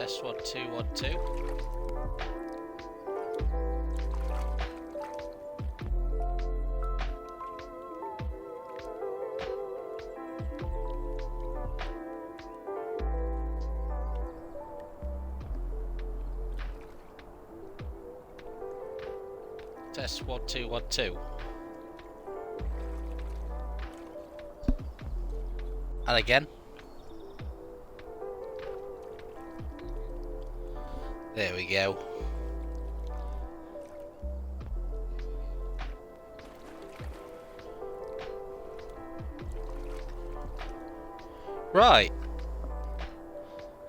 Test 1 2 1 2. Test 1 2 1 2. And again. There we go. Right.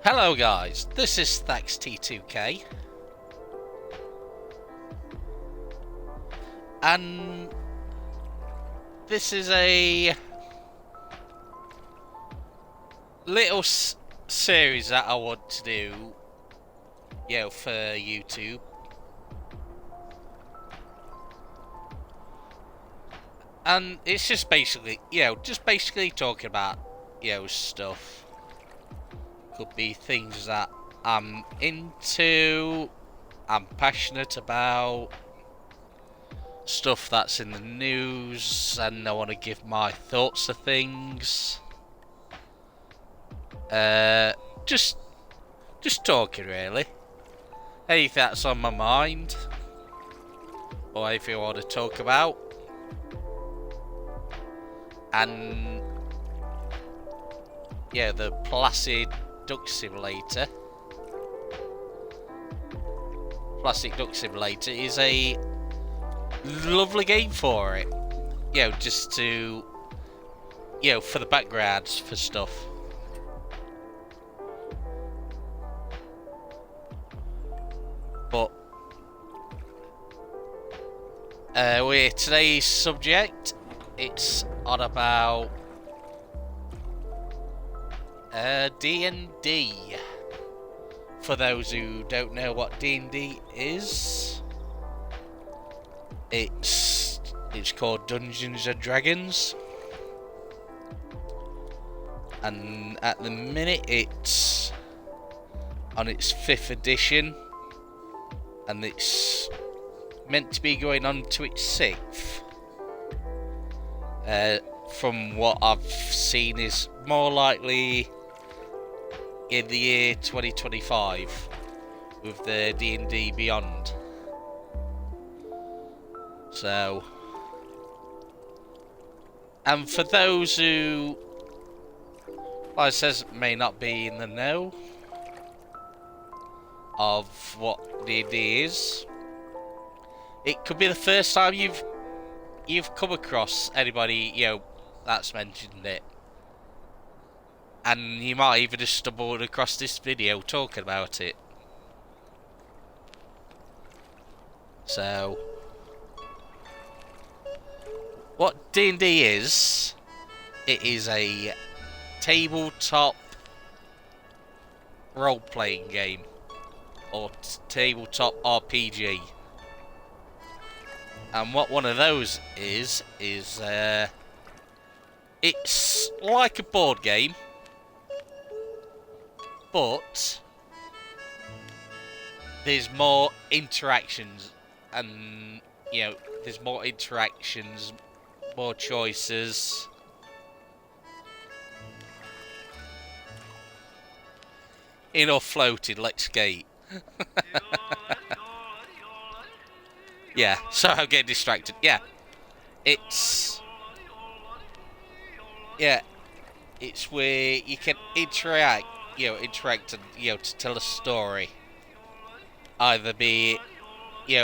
Hello guys, this is ThaxT2K. And this is a little series that I want to do, for YouTube. And it's just basically, talking about, stuff. Could be things that I'm into, I'm passionate about, stuff that's in the news, and I want to give my thoughts to things. Just talking really. Anything that's on my mind, or anything I want to talk about. And the Placid Duck Simulator. Plastic Duck Simulator is a lovely game for it. Just to, for the backgrounds for stuff. But with today's subject, it's on about D&D. For those who don't know what D&D is, it's called Dungeons and Dragons, and at the minute it's on its 5th edition, and it's meant to be going on to its 6th. From what I've seen, is more likely in the year 2025 with the D&D Beyond. So, and for those who, like I says, may not be in the know of what D&D is, it could be the first time you've come across anybody that's mentioned it, and you might even just stumbled across this video talking about it. So, what D&D is, it is a tabletop role-playing game, or tabletop RPG. And what one of those is it's like a board game, but there's more interactions, and there's more interactions, more choices. Enough floated, let's skate. Yeah, so I'm getting distracted. It's where you can interact, and to tell a story. Either be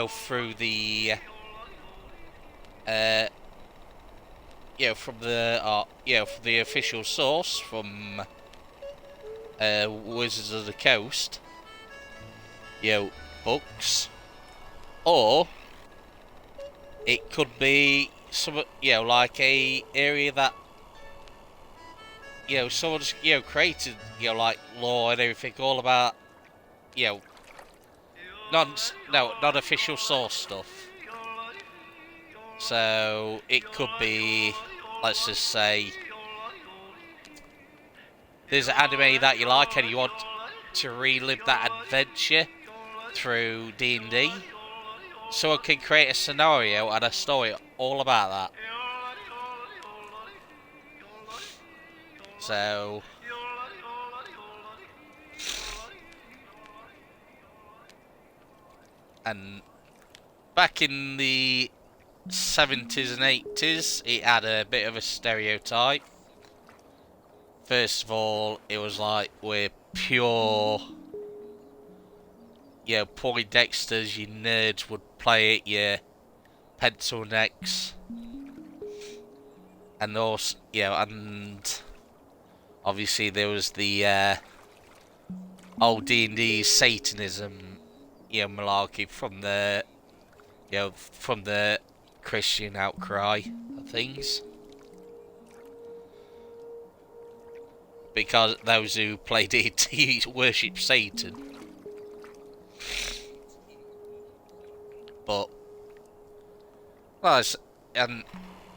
through the from the official source, from Wizards of the Coast, books, or it could be some, like a area that, someone's, created, like lore and everything, all about, non-official source stuff. So it could be, let's just say, there's an anime that you like and you want to relive that adventure through D&D. So I can create a scenario and a story all about that. So and back in the 70s and 80s, it had a bit of a stereotype. First of all, it was like we're pure, you know, Poindexters, you nerds would play it, your pencil necks. And also, you know, and obviously there was the old D&D Satanism, you know, malarkey from the, you know, from the Christian outcry of things. Because those who play D&D worship Satan. But, and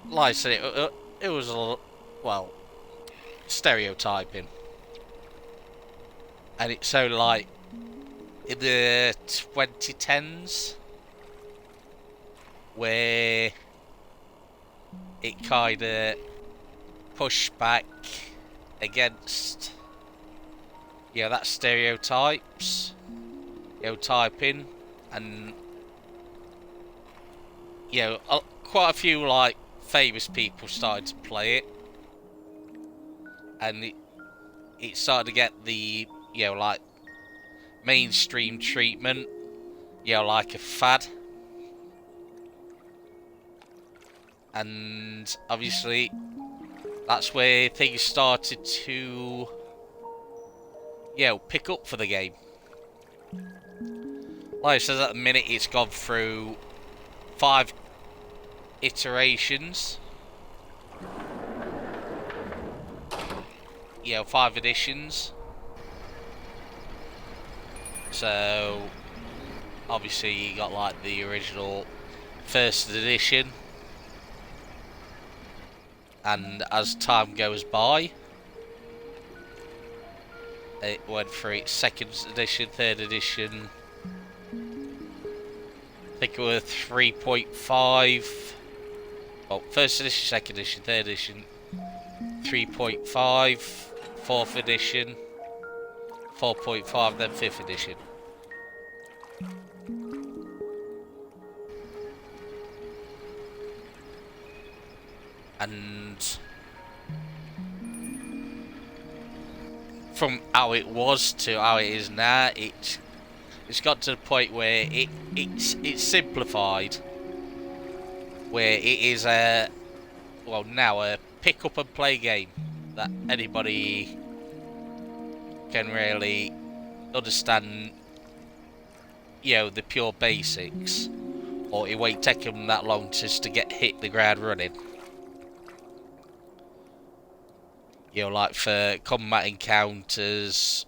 like I said, it was a, well, stereotyping. And it's so like, in the 2010s, where it kind of pushed back against, you know, that stereotypes, you know, typing, and, you know, quite a few, like, famous people started to play it, and it started to get the, you know, like, mainstream treatment, you know, like a fad. And obviously that's where things started to, you know, pick up for the game. Like I said, at the minute it's gone through 5 iterations. You know, 5 editions. So obviously you got like the original 1st edition, and as time goes by, it went through its 2nd edition, 3rd edition. I think it was 3.5. Well, 1st edition, 2nd edition, 3rd edition, 3.5, 4th edition, 4.5, then 5th edition. And from how it was to how it is now, it's got to the point where it's simplified, where it is a, well, now a pick up and play game that anybody can really understand, you know, the pure basics, or it won't take them that long just to hit the ground running. You know, like for combat encounters,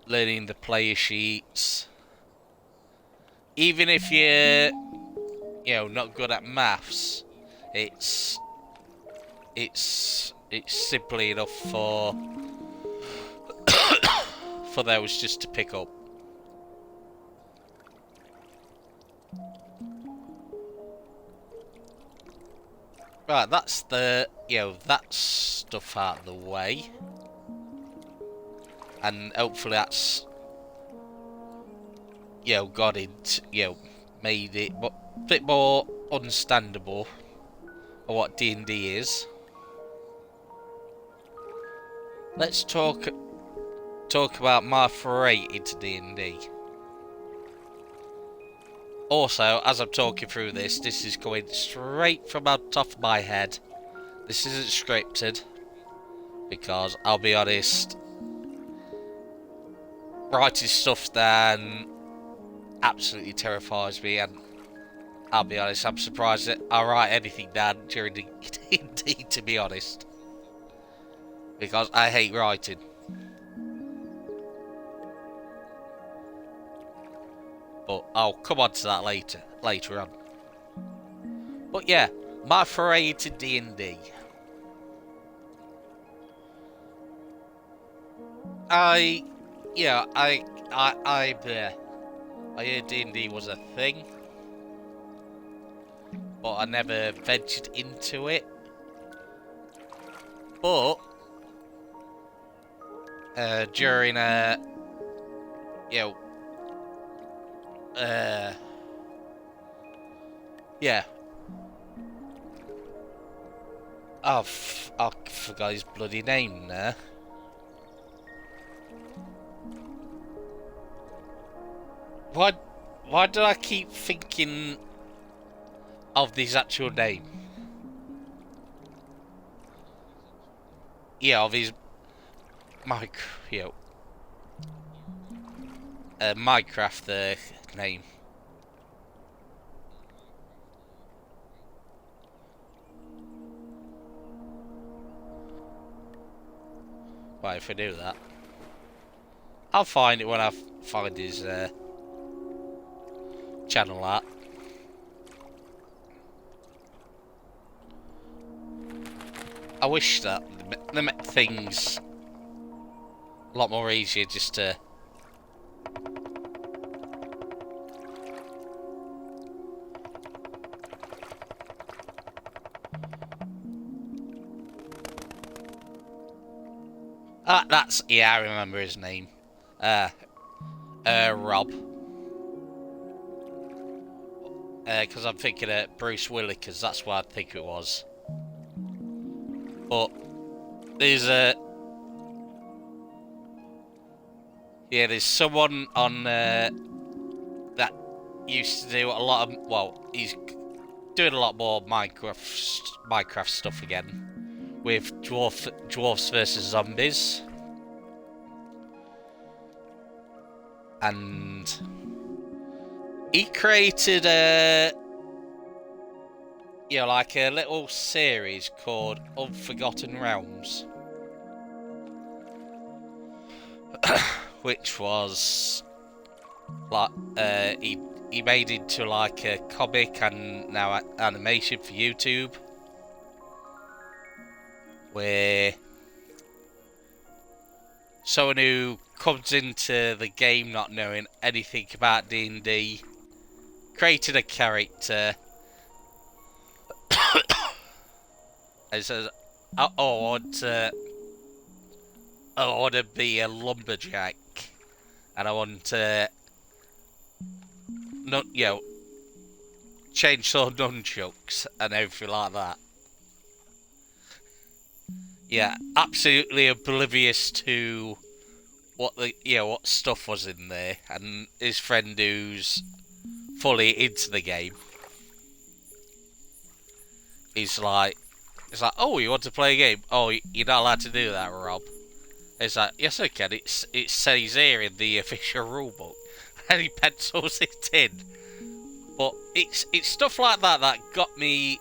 learning the player sheets. Even if you're, you know, not good at maths, it's simply enough for for those just to pick up. Right, that's the, you know, that stuff out of the way. And hopefully that's, you know, got it, you know, made it a bit more understandable of what D&D is. Let's talk about my foray into D&D. Also, as I'm talking through this is going straight from the top of my head. This isn't scripted, because I'll be honest, writing stuff down absolutely terrifies me, and I'll be honest, I'm surprised that I write anything down during the D&D, to be honest, because I hate writing. But I'll come on to that later on. But yeah, my foray into D&D. I yeah, I heard D&D was a thing, but I never ventured into it. But during you know, yeah, I forgot his bloody name there. Why, why do I keep thinking of his actual name? Yeah, of his Minecraft name. Right, if I do that, I'll find it when I find his channel art. I wish that they make things a lot more easier just to... that's... Yeah, I remember his name. Rob. Because I'm thinking of Bruce Willikers, that's what I think it was. But there's there's someone on that used to do a lot of... Well, he's doing a lot more Minecraft stuff again. With Dwarfs versus Zombies. And he created like a little series called Unforgotten Realms. Which was like he made into like a comic and now animation for YouTube, where someone who comes into the game not knowing anything about D&D created a character and says, I want to be a lumberjack, and I want to, chainsaw nunchucks and everything like that. Yeah, absolutely oblivious to what what stuff was in there, and his friend who's fully into the game, he's like, oh, you want to play a game? Oh, you're not allowed to do that, Rob. It's like, yes, I can. It says here in the official rulebook, and he pencils it in. But it's stuff like that that got me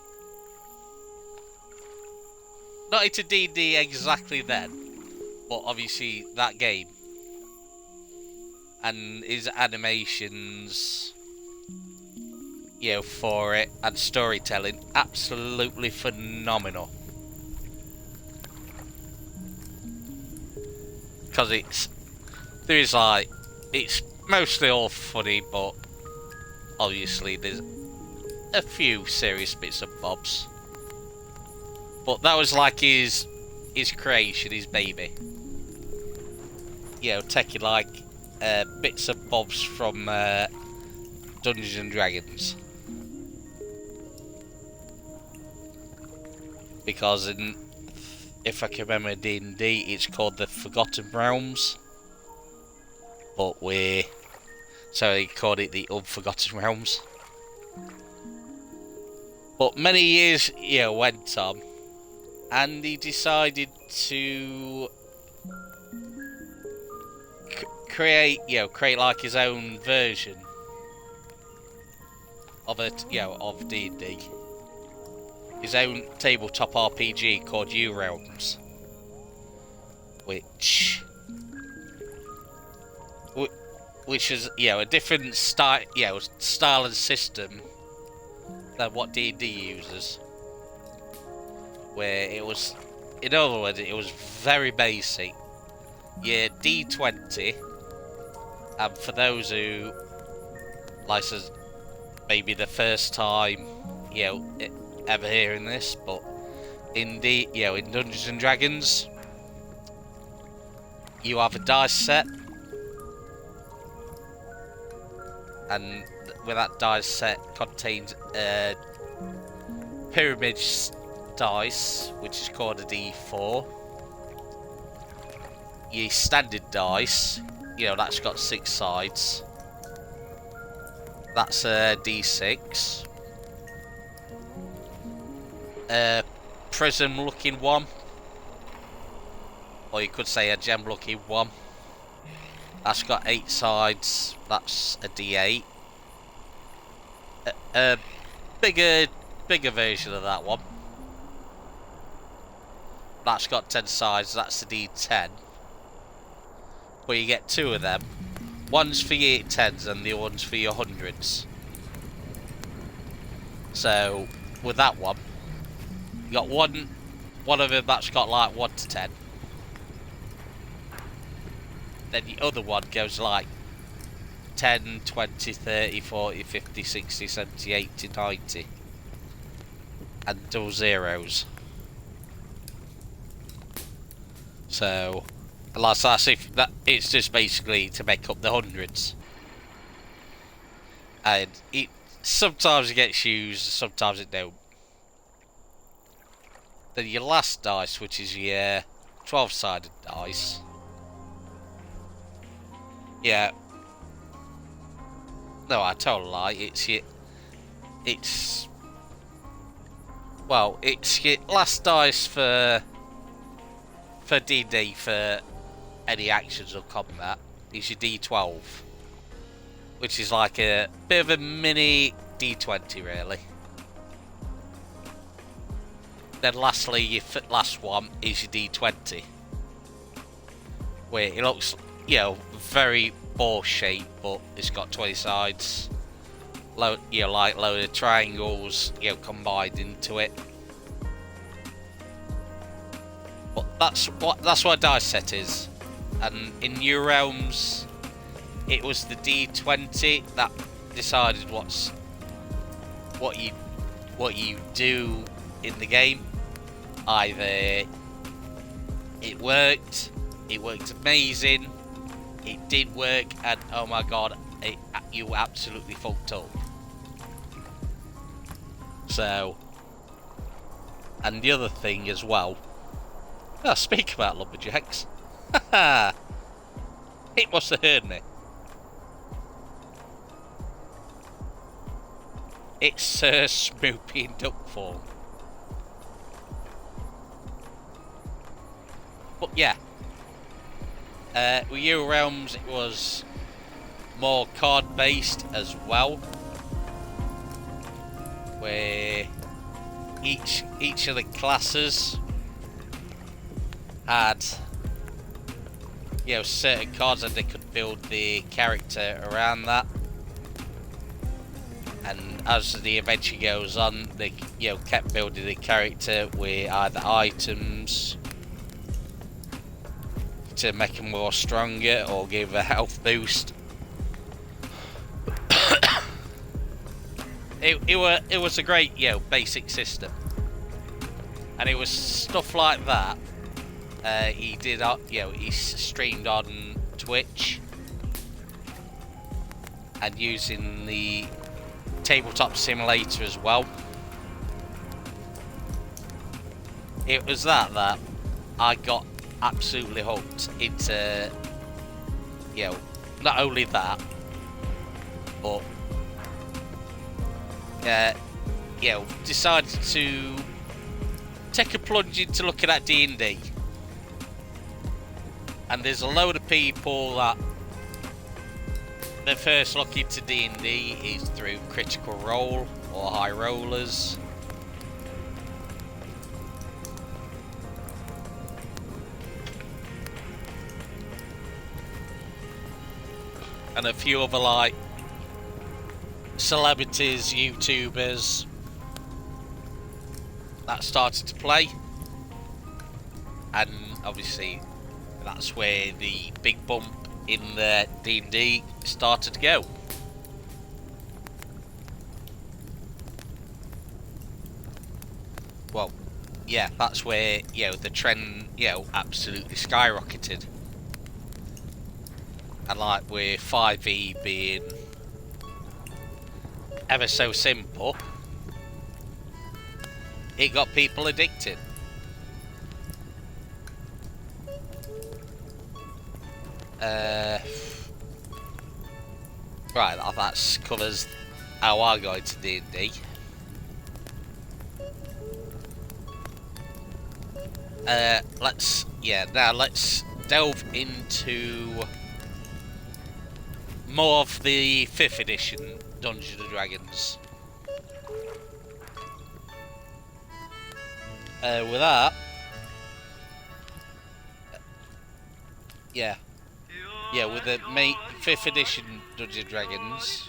not into D&D exactly then, but obviously that game and his animations, for it, and storytelling, absolutely phenomenal. Because it's mostly all funny, but obviously there's a few serious bits and bobs. But that was like his creation, his baby. Taking like bits and bobs from Dungeons and Dragons. Because if I can remember D&D, it's called the Forgotten Realms. But so he called it the Unforgotten Realms. But many years, went on, and he decided to create like his own version of of D&D. His own tabletop RPG called U-Realms, which is a different style and system than what D&D uses. Where it was, in other words, it was very basic. Your D20 And for those who, like, says, maybe the first time, ever hearing this, but in in Dungeons and Dragons, you have a dice set, and with that dice set contains pyramid dice, which is called a D4. Your standard dice, that's got 6 sides. That's a D6. A prism-looking one, or you could say a gem-looking one. That's got 8 sides. That's a D8. A bigger version of that one. That's got 10 sides. That's a D10. But you get 2 of them. One's for your 10s and the other one's for your 100s. So with that one, you got one of them that's got like 1 to 10. Then the other one goes like 10, 20, 30, 40, 50, 60, 70, 80, 90. And double zeros. So, like if that, it's just basically to make up the 100s. And sometimes it gets used, sometimes it don't. Then your last dice, which is your 12-sided dice. Yeah. No, I told a lie. It's your last dice for D&D for any actions or combat. Is your D12, which is like a bit of a mini D20, really. Then lastly, your last one is your D20, where it looks, very ball shaped, but it's got 20 sides. Like load of triangles, combined into it. But that's what a dice set is. And in New Realms, it was the D20 that decided what you do in the game. Either it worked amazing, it did work, and oh my god, you absolutely fucked up. So, and the other thing as well, speak about lumberjacks, it must have heard me. It's Sir Smoopy in Duckfall. But yeah, with New Realms it was more card based as well, where each of the classes had certain cards and they could build the character around that. And as the adventure goes on, they kept building the character with either items to make him more stronger or give a health boost. It was a great basic system, and it was stuff like that. He did he streamed on Twitch and using the tabletop simulator as well. It was that I got absolutely hooked into not only that, but decided to take a plunge into looking at D&D. And there's a load of people that their first look into D&D is through Critical Role or High Rollers. And a few other like celebrities, YouTubers that started to play. And obviously that's where the big bump in the D&D started to go. Well, yeah, that's where, the trend, absolutely skyrocketed. And like with 5e being ever so simple, it got people addicted. Right, that covers how I got into D&D. Now let's delve into more of the 5th edition Dungeons & Dragons. With that, with the 5th edition Dungeons & Dragons,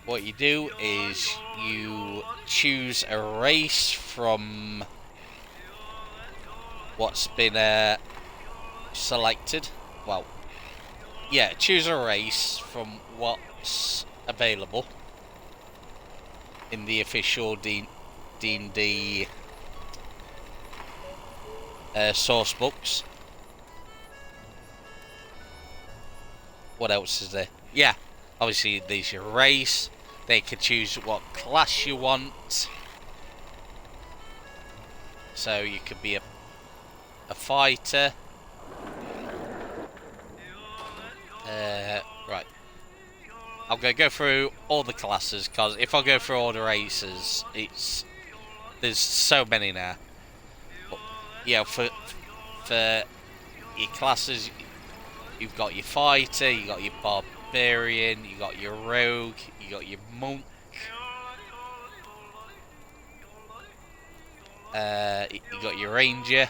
what you do is you choose a race from what's been selected. Well, choose a race from what's available in the official D&D source books. What else is there? Yeah, obviously there's your race. They can choose what class you want. So you could be a fighter. Right. I'm going to go through all the classes, because if I go through all the races, there's so many now. But, for your classes, you've got your fighter, you got your barbarian, you got your rogue, you got your monk. You got your ranger.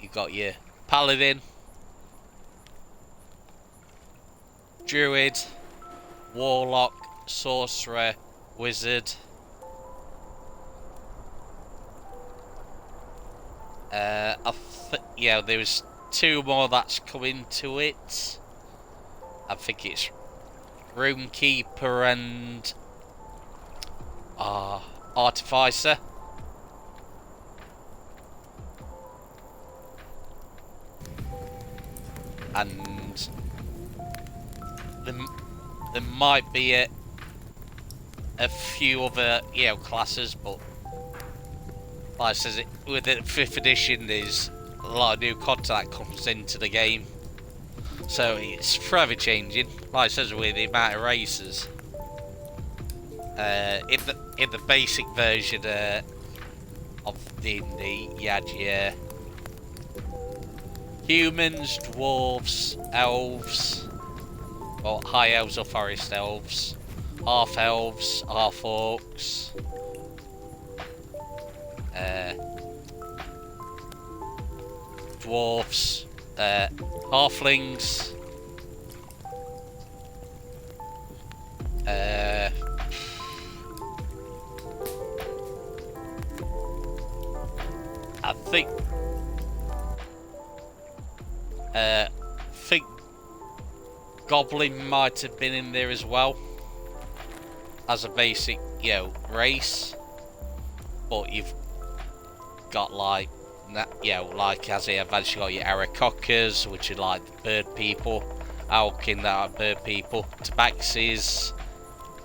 You got your paladin, druid, warlock, sorcerer, wizard. There's 2 more that's coming to it. I think it's Runekeeper and Artificer. And there might be a few other classes, but like I says, with the 5th edition, there's a lot of new content that comes into the game, so it's forever changing. Like I says, with the amount of races. In the basic version of D&D, you had your humans, dwarves, elves, well, high elves or forest elves, half elves, half orcs, dwarves, halflings, I think Goblin might have been in there as well as a basic, race. But you've got like as they advance, you got your Aarakocras, which are like the bird people, Owlkin, that are bird people, Tabaxis,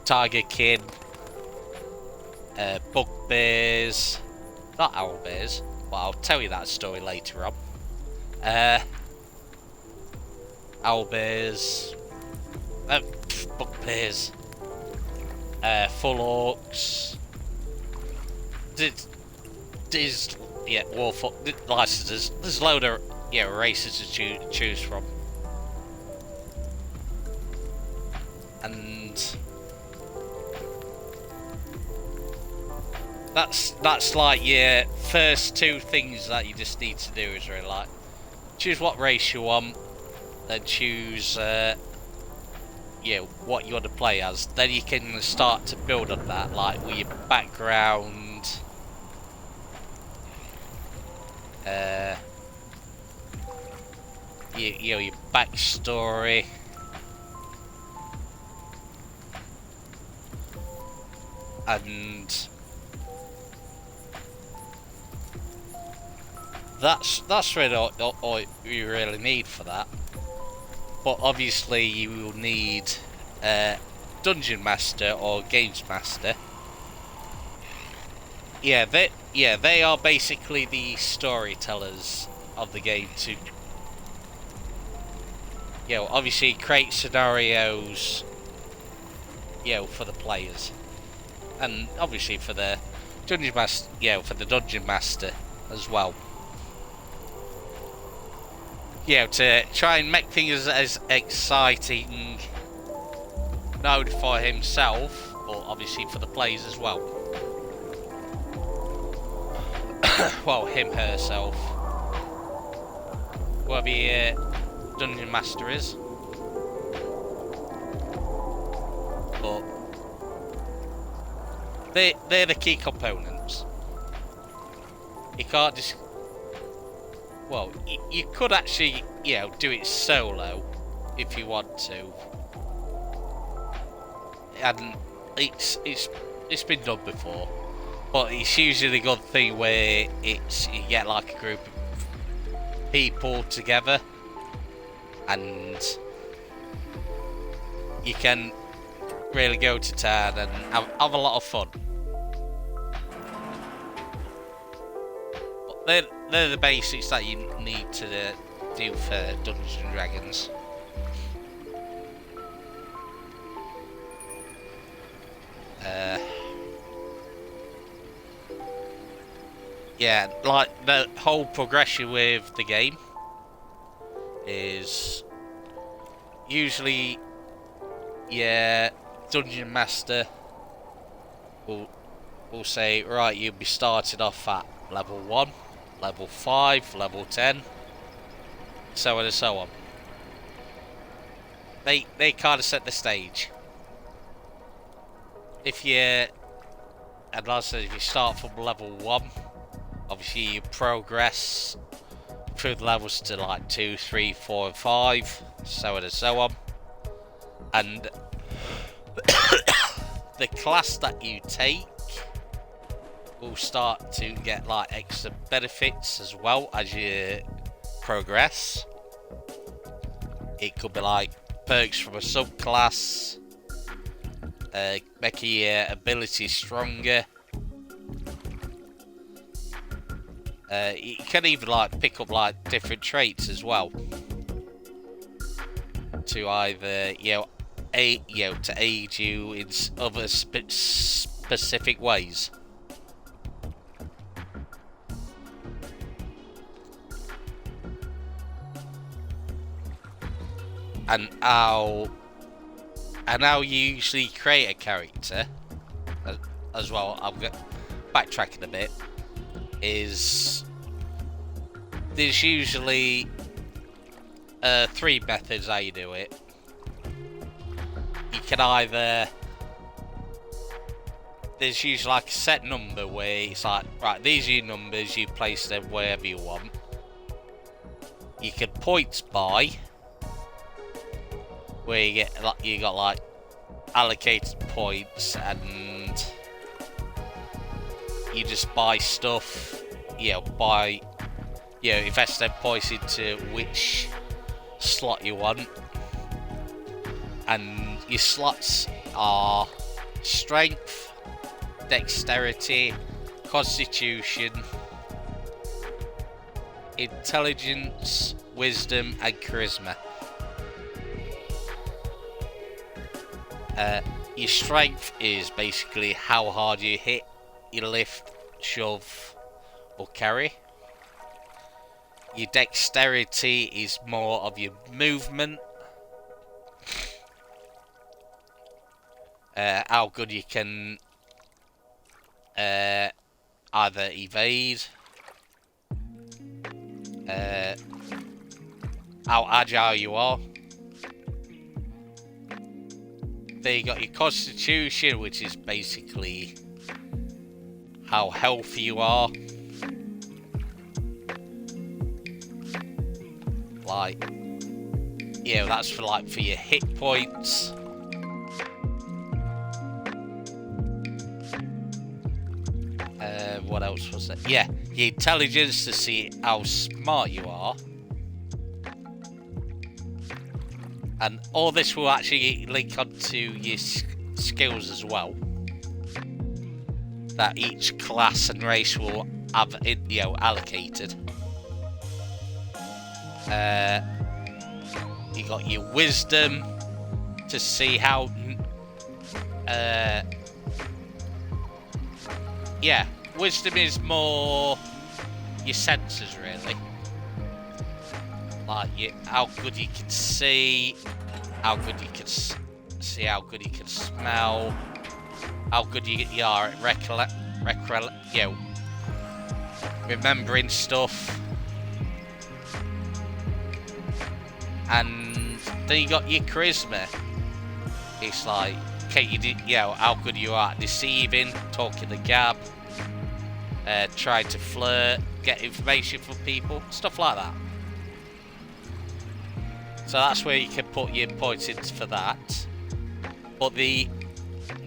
Tigerkin, Bugbears, not Owlbears, but I'll tell you that story later on. Owlbears, Bugbears, Full Orcs. There's Warfork, licenses. There's a load of races to choose from, and that's like your first 2 things that you just need to do is really like choose what race you want, then choose what you want to play as. Then you can start to build on that, like with your background. you know, your backstory. And that's really all you really need for that. But obviously you will need a Dungeon Master or Games Master. Yeah, they are basically the storytellers of the game to, you know, obviously create scenarios, you know, for the players. And obviously for the Dungeon Master, you know, for the Dungeon Master as well. You know, to try and make things as exciting, not only for himself, but obviously for the players as well. Well, him, herself. Whoever the Dungeon Master is. But they're the key components. You can't just... Well, you could actually, you know, do it solo if you want to. And it's been done before. But it's usually a good thing where it's you get like a group of people together and you can really go to town and have a lot of fun. But they're the basics that you need to do for Dungeons and Dragons. Yeah, like the whole progression with the game is usually, yeah, Dungeon Master will say, right, you'll be started off at level 1, level 5, level 10, so on and so on. They kind of set the stage. If you, and like I said, if you start from level 1, obviously you progress through the levels to like 2, 3, 4, and 5, so on and so on. And the class that you take will start to get like extra benefits as well as you progress. It could be like perks from a subclass, making your ability stronger. You can even like pick up like different traits as well to either to aid you in other specific ways. And how you usually create a character as well. I'm backtracking a bit. Is there's usually 3 methods how you do it. You can either, there's usually like a set number where it's like, right, these are your numbers, you place them wherever you want. You can points buy, where you got like allocated points and you just buy stuff, invest them points into which slot you want. And your slots are strength, dexterity, constitution, intelligence, wisdom, and charisma. Your strength is basically how hard you hit, you lift, shove, or carry. Your dexterity is more of your movement. How good you can either evade, how agile you are. Then you got your constitution, which is basically how healthy you are. Like, that's for like for your hit points. What else was it? Yeah, your intelligence to see how smart you are. And all this will actually link onto your skills as well. That each class and race will have, allocated. You got your wisdom to see how. Wisdom is more your senses, really. Like how good you can see, how good you can see, how good you can smell, how good you are at remembering stuff. And then you got your charisma. It's like, how good you are at deceiving, talking the gab, trying to flirt, get information from people, stuff like that. So that's where you can put your points in for that. But the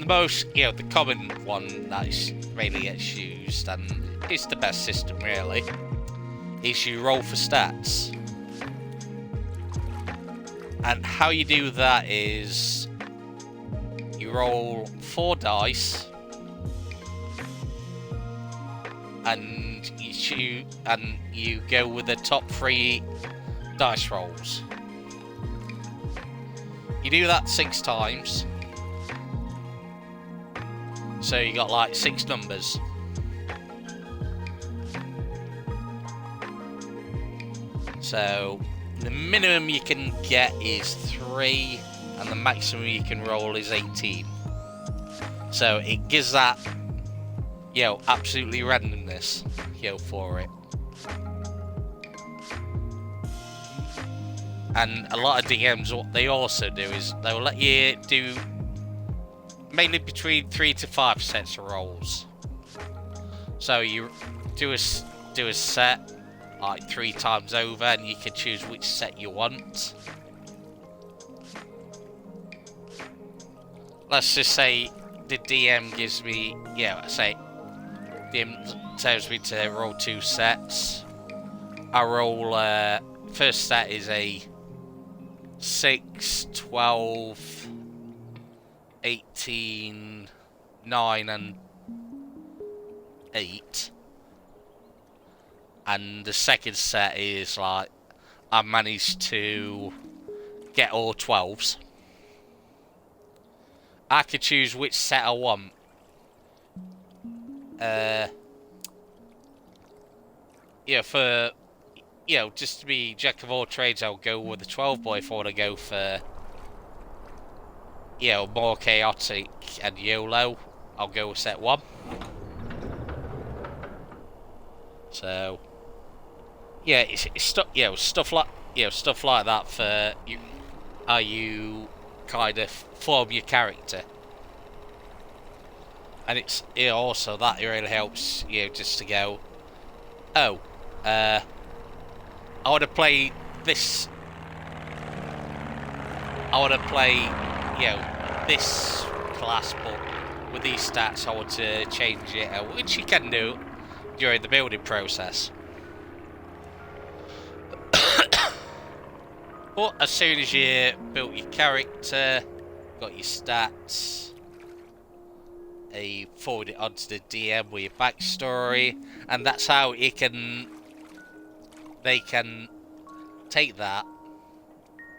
most, the common one that is really gets used, and it's the best system really, is you roll for stats. And how you do that is you roll 4 dice and you go with the top 3 dice rolls. You do that 6 times. So you got like 6 numbers. So the minimum you can get is 3 and the maximum you can roll is 18. So it gives that absolutely randomness for it. And a lot of DMs, what they also do is they'll let you do mainly between 3 to 5 sets of rolls. So you do a set like 3 times over, and you can choose which set you want. Let's just say the DM gives me, DM tells me to roll 2 sets. I roll, first set is a 6, 12, 18, 9 and 8. And the second set is like, I managed to get all 12s. I could choose which set I want. For just to be jack of all trades, I'll go with the 12, but if I want to go for more chaotic and YOLO, I'll go with set 1. So it's stuff like that for you, how you kind of form your character. And it's also that it really helps just to go, I want to play this. I want to play, this class, but with these stats, I want to change it, which you can do during the building process. But as soon as you built your character, got your stats, you forward it onto the DM with your backstory, and that's how they can take that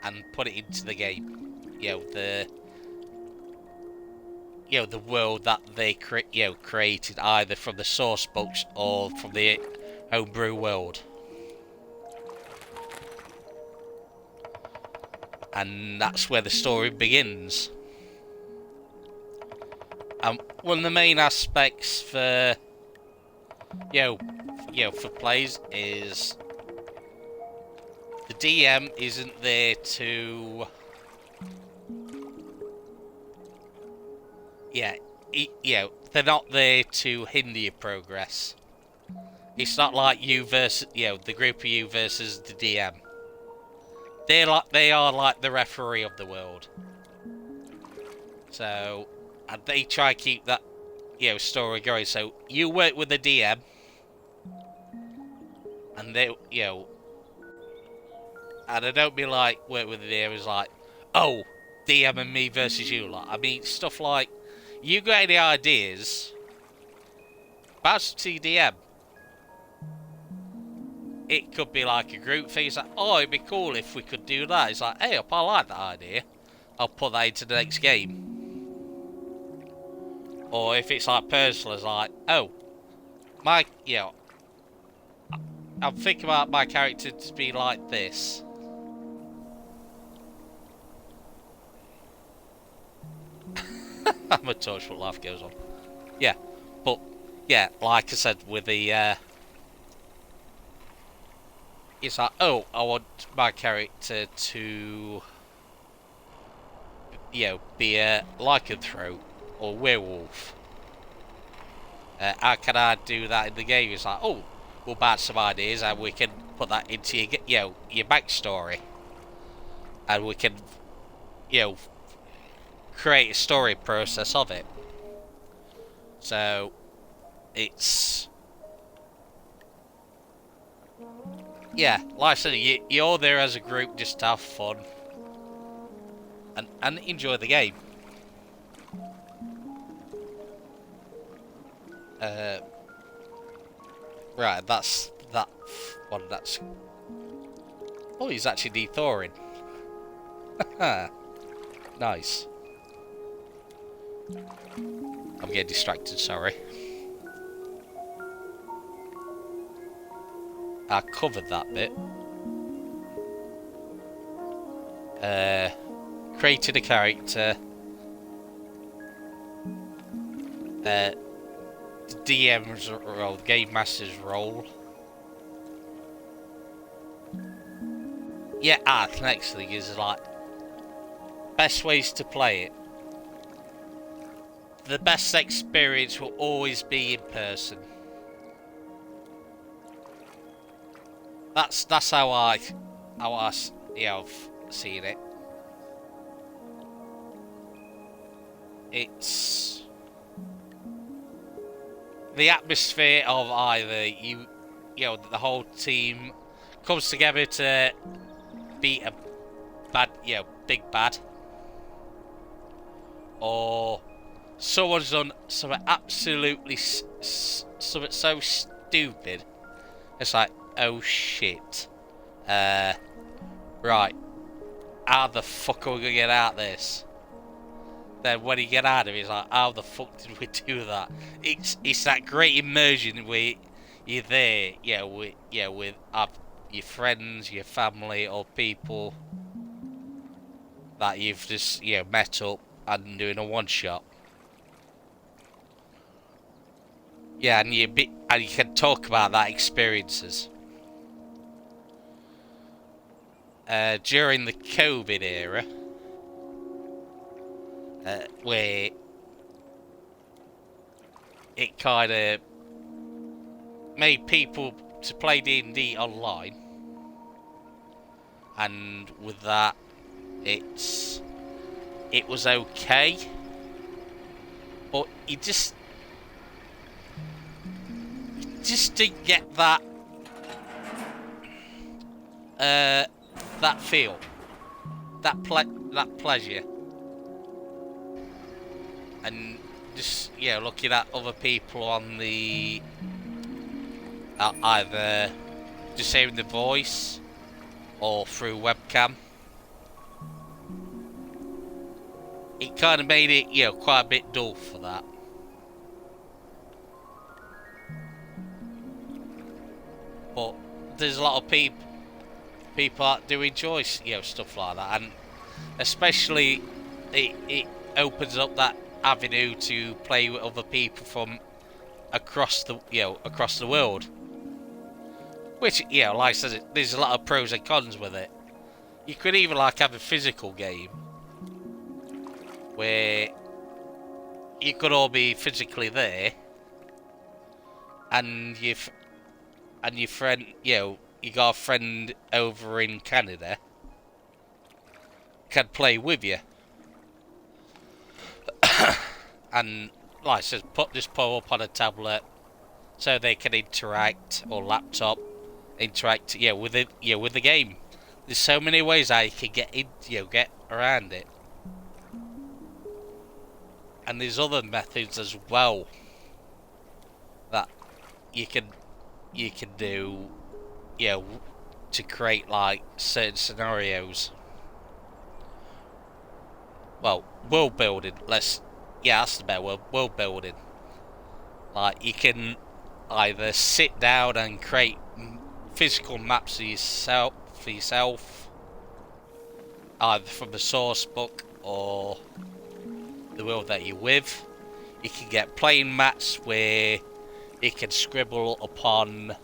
and put it into the game. The world that they created, either from the source books or from the homebrew world. And that's where the story begins. One of the main aspects for for plays is the DM isn't there to they're not there to hinder your progress. It's not like you versus the group of you versus the DM. they are like the referee of the world. So, and they try to keep that, story going. So you work with the DM, and they, and I don't be like work with the DM is like, oh, DM and me versus you lot. I mean stuff like, you got any ideas? Bounce to DM. It could be like a group thing. It's like, oh, it'd be cool if we could do that. It's like, hey, I like that idea. I'll put that into the next game. Or if it's like personal, it's like, oh, I'm thinking about my character to be like this. I'm a touch what life goes on. Yeah, but yeah, like I said with the it's like, oh, I want my character to be a lycanthrope or werewolf. How can I do that in the game? It's like, oh, we'll bounce some ideas and we can put that into your backstory, and we can create a story process of it. So it's like I said, you're there as a group just to have fun and enjoy the game. Right, that's that one. That's he's actually dethawing. Nice. I'm getting distracted. Sorry. I covered that bit. Created a character. The DM's role, the Game Master's role. Yeah, the next thing is like best ways to play it. The best experience will always be in person. That's how I've seen it. It's the atmosphere of either the whole team comes together to beat a bad, big bad, or someone's done something absolutely something so stupid. It's like, oh shit. Right. How the fuck are we gonna get out of this? Then when you get out of it, it's like, how the fuck did we do that? It's that great immersion where you're there, with your friends, your family, or people that you've just met up and doing a one shot. Yeah, and you can talk about that experiences. During the COVID era, where it kind of made people to play D&D online, and with that, it was okay, but you just didn't get that that feel, that pleasure, and just looking at other people on the either just hearing the voice or through webcam. It kind of made it quite a bit dull for that. But there's a lot of people that do enjoy stuff like that, and especially it opens up that avenue to play with other people from across the world. Which like I said, there's a lot of pros and cons with it. You could even have a physical game where you could all be physically there, and your friend, you got a friend over in Canada, can play with you. And like I said, put up on a tablet so they can interact, or laptop interact, with it, with the game. There's so many ways how you can get in, get around it. And there's other methods as well that you can do, to create like certain scenarios. Well, world building. That's the better word. World building. Like you can either sit down and create physical maps for yourself, either from the source book or the world that you're with. You can get playing mats where you can scribble upon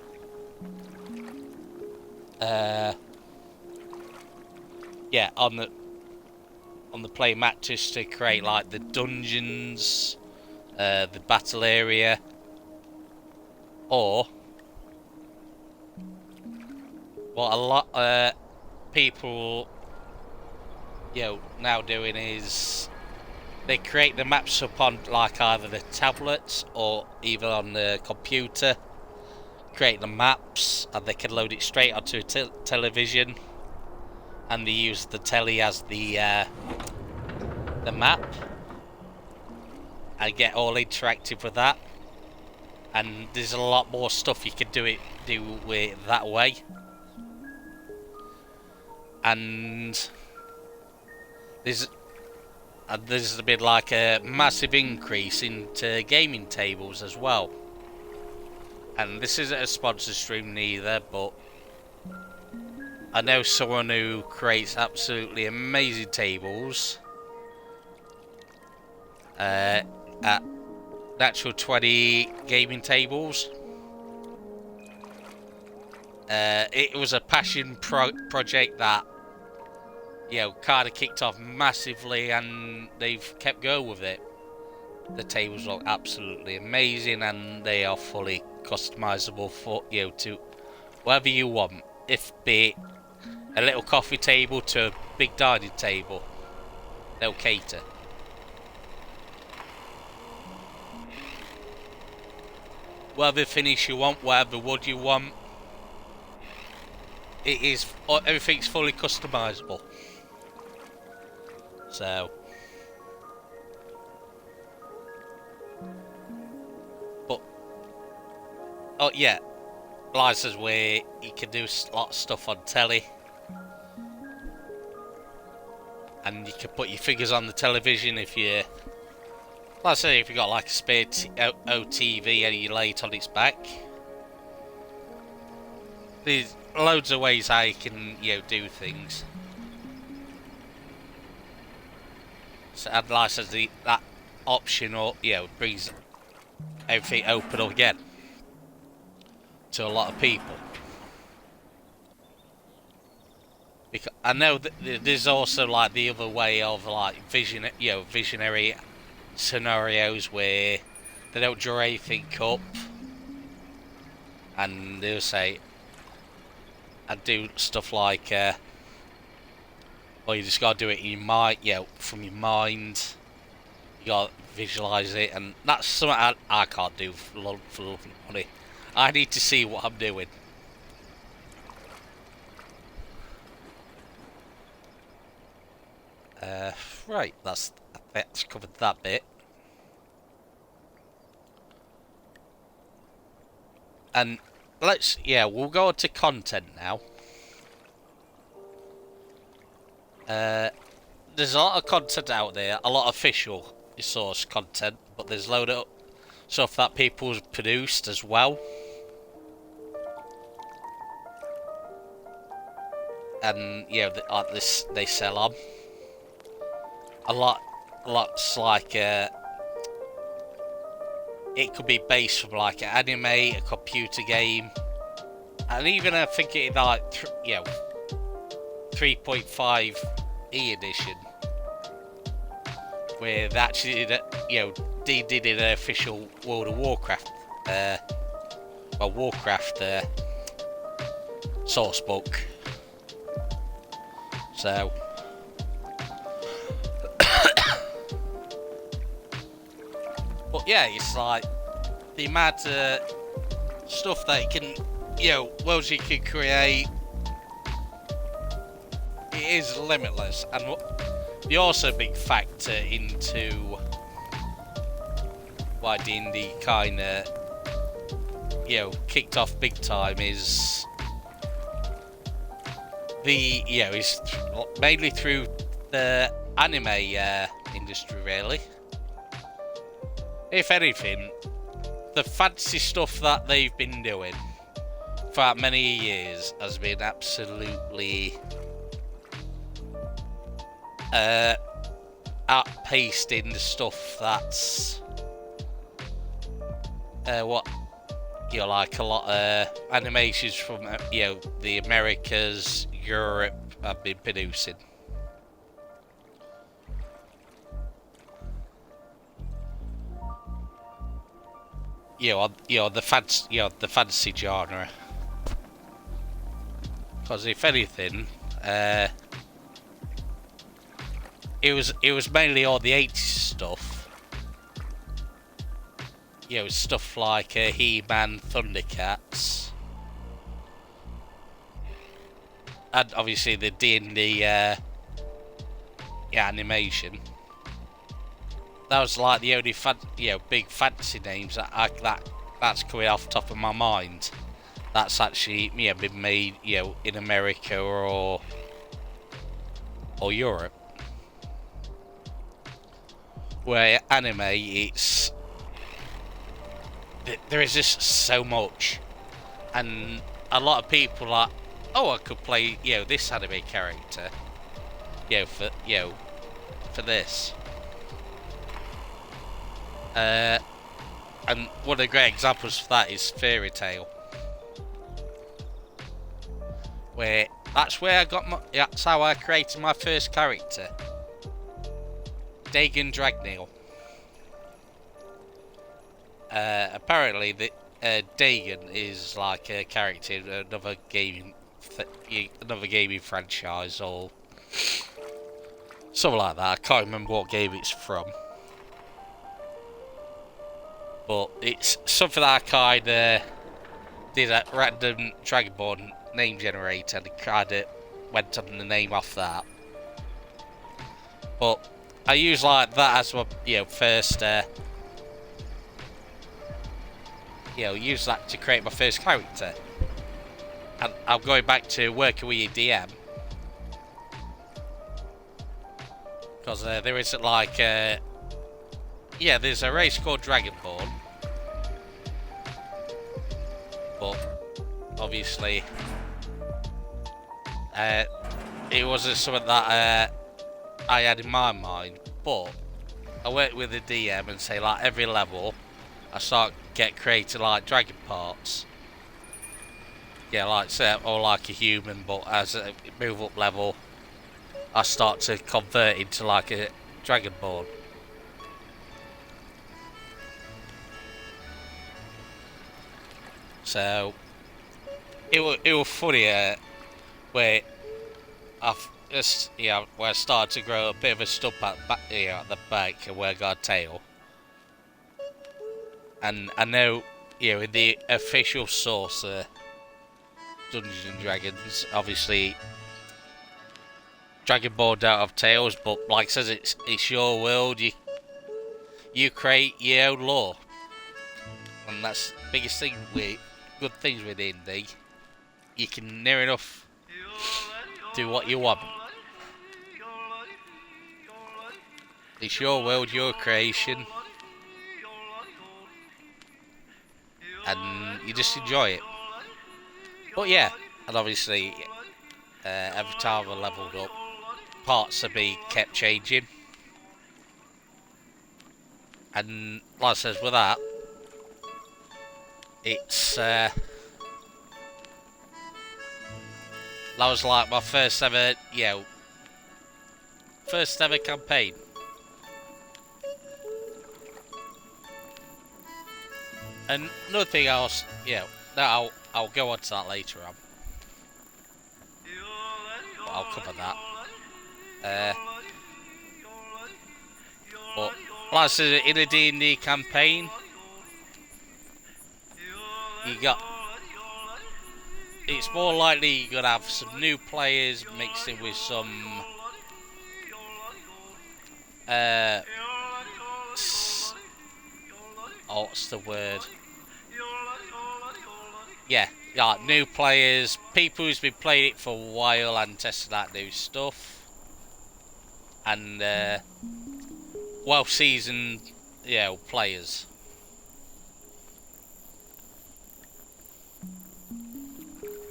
on the play mat just to create like the dungeons, the battle area, or what a lot people now doing is they create the maps upon like either the tablets or even on the computer. Create the maps and they can load it straight onto a television, and they use the telly as the map and get all interactive with that. And there's a lot more stuff you can do with that way. And there's been like a massive increase into gaming tables as well. And this isn't a sponsored stream neither, but I know someone who creates absolutely amazing tables at Natural 20 gaming tables. It was a passion project that kind of kicked off massively, and they've kept going with it. The tables look absolutely amazing, and they are fully customizable for to whatever you want. If be it a little coffee table to a big dining table, they'll cater. Whatever finish you want, whatever wood you want, everything's fully customizable. So, but license where you can do a lot of stuff on telly, and you can put your figures on the television if you, let's say, if you got like a spare OTV and you lay it on its back. There's loads of ways how you can do things. So, and license that option, or brings everything open up again to a lot of people. Because I know that there's also like the other way of like visionary scenarios where they don't draw anything up, and they'll say and do stuff like well, you just gotta do it in your mind, from your mind. You gotta visualize it, and that's something I can't do for love of money. I need to see what I'm doing. Right, that's covered that bit. And we'll go on to content now. There's a lot of content out there, a lot of official source content, but there's a load of stuff that people's produced as well. And they sell on lots like it could be based from like an anime, a computer game, and even I think it like 3.5 edition, where they actually they did an official World of Warcraft source book. So But yeah, it's like the amount of stuff that you can, worlds you can create, it is limitless. And the also big factor into why D&D kind of, kicked off big time is is mainly through the anime industry, really. If anything, the fancy stuff that they've been doing for many years has been absolutely outpaced in the stuff that's like a lot of animations from the Americas, Europe have been producing. The fantasy genre. Because if anything, it was mainly all the 80s stuff. Stuff like He-Man, Thundercats, and obviously the D&D animation. That was like the only big fantasy names that's coming off the top of my mind. That's actually been made in America or Europe. Where anime, there is just so much, and a lot of people are, I could play this anime character, for this. And one of the great examples for that is Fairy Tail, that's how I created my first character, Dagon Dragneel. Apparently, Dagon is like a character in another gaming franchise or something like that. I can't remember what game it's from, but it's something that I kind of did a random Dragonborn name generator and kind of went on the name off that. But I use like that as my first. Use that to create my first character. And I'm going back to working with your DM. Because there isn't like... there's a race called Dragonborn. But, obviously... it wasn't something that I had in my mind. But, I worked with the DM and say like every level... I get created like dragon parts. Like say, or like a human, but as I move up level, I start to convert into like a Dragonborn. So it was funny where where I started to grow a bit of a stump at the back and where I got a tail. And I know, in the official source, Dungeons and Dragons, obviously, Dragonborn don't have tails, but like I says, it's your world. You create your own lore, and that's the biggest thing with good things with D&D. You can near enough do what you want. It's your world, your creation. And you just enjoy it. But yeah, and obviously, every time I leveled up, parts of me kept changing. And like I says, with that, it's that was like my first ever campaign. And another thing else, I'll go on to that later on. But I'll cover that. But like I said, in a D&D campaign, it's more likely you're gonna have some new players mixed in with some what's the word? Yeah, new players, people who's been playing it for a while and testing out new stuff, and well-seasoned, players.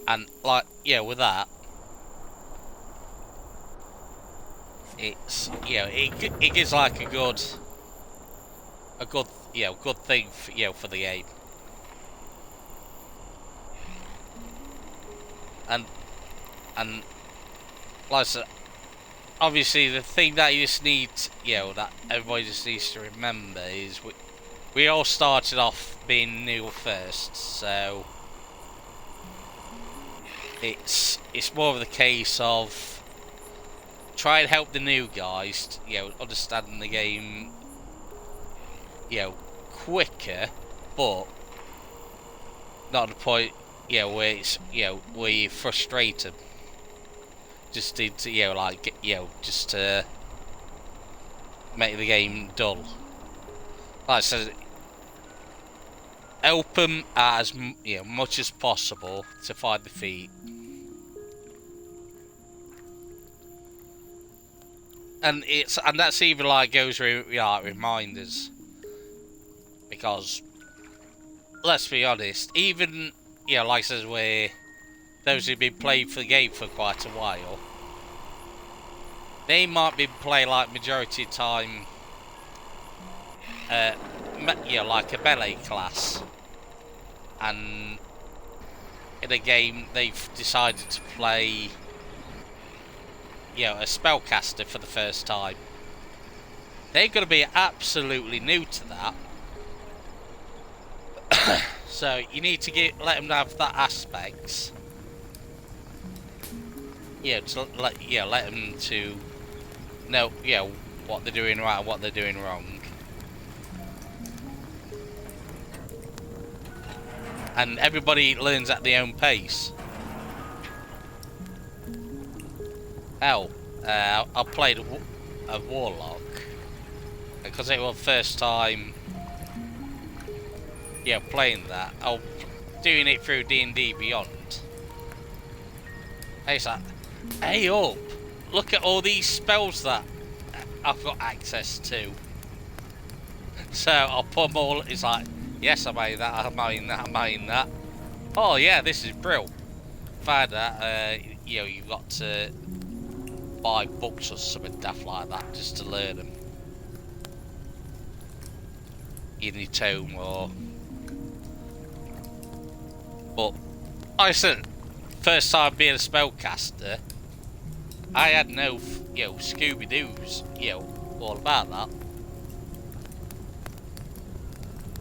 And with that, it's it gives like a good good thing for the game. And like I said, obviously the thing that you just need, that everybody just needs to remember is we all started off being new first, so it's more of the case of try and help the new guys, understand the game, quicker, but not at the point, where it's, where you frustrate them. Just to, just to make the game dull. Like I said, help them as much as possible to find the feet. And that's even like goes with reminders, because let's be honest, even like I said, where those who've been playing for the game for quite a while, they might be playing like majority of time, like a melee class, and in a game they've decided to play, a spellcaster for the first time. They're going to be absolutely new to that. So you need to let them have that aspects. To let them to know, what they're doing right and what they're doing wrong. And everybody learns at their own pace. Hell, I played a warlock because it was the first time, playing that. I was doing it through D&D Beyond. It's like, hey up, look at all these spells that I've got access to. So I'll put them all. It's like, yes, I made that, I made that, I made that. Oh yeah, this is brilliant. Find that, you've got to buy books or something daft like that just to learn them in your tome, or. But like I said, first time being a spellcaster, I had no, Scooby-Doo's, all about that.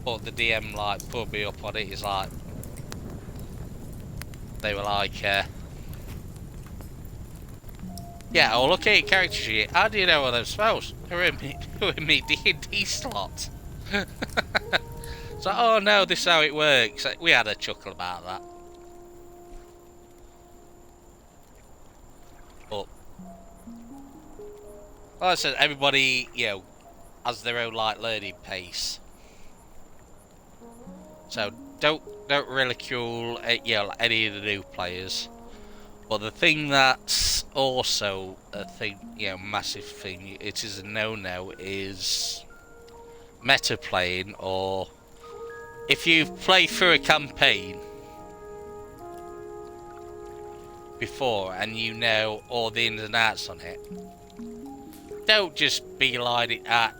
But the DM put me up on it. It's like they were like, yeah, I'll look at your character sheet. How do you know all those spells? Who are in me D&D slot? It's like, oh no, this is how it works. We had a chuckle about that. But like I said, everybody, has their own learning pace. So don't ridicule any of the new players. But the thing that's also a thing, massive thing, it is a no-no, is meta playing, or if you've played through a campaign before and you know all the ins and outs on it, don't just beeline it at,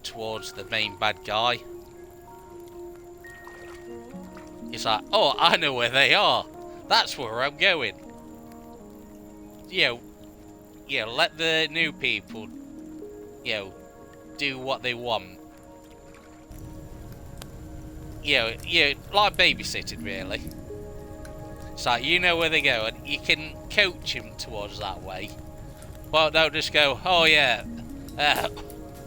towards the main bad guy. It's like, oh, I know where they are. That's where I'm going. Let the new people, do what they want. Like babysitting, really. It's like, you know where they go, and you can coach them towards that way. Well, don't just go, oh yeah,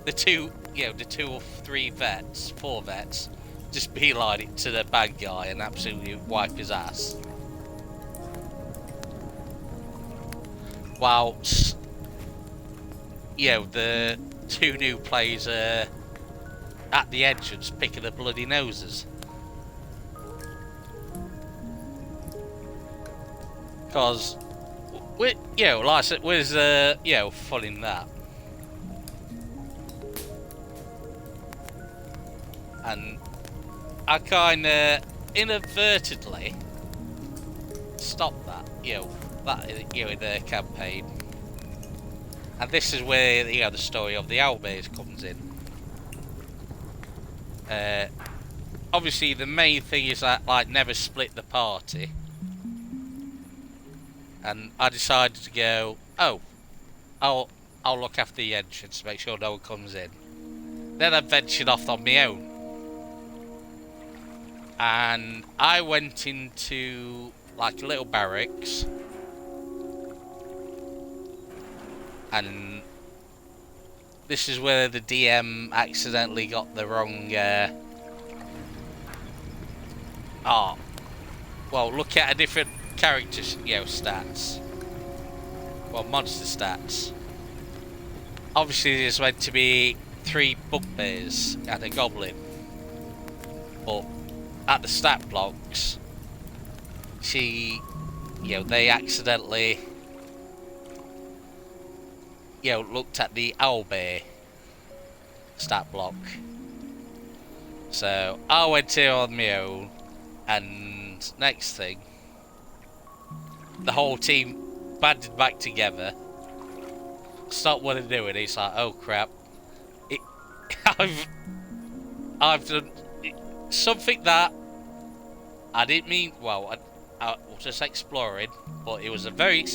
the two the 2 or 3 vets, 4 vets, just beeline it to the bad guy and absolutely wipe his ass. Whilst, the 2 new players are at the entrance picking their bloody noses. Because, like I said, was, fun in that. And I kinda inadvertently stopped that, in the campaign. And this is where, the story of the owlbears comes in. Obviously the main thing is that, like, never split the party. And I decided to go, I'll look after the entrance to make sure no one comes in. Then I ventured off on my own. And I went into, like, a little barracks. And this is where the DM accidentally got the wrong, look at a different character's, stats. Well, monster stats. Obviously there's meant to be 3 bugbears and a goblin. But at the stat blocks, they accidentally, looked at the owlbear stat block. So I went in on my own, and next thing, the whole team banded back together, stopped what they're doing. It's like, oh crap, I've done something that I didn't mean. Well, I was just exploring, but it was a very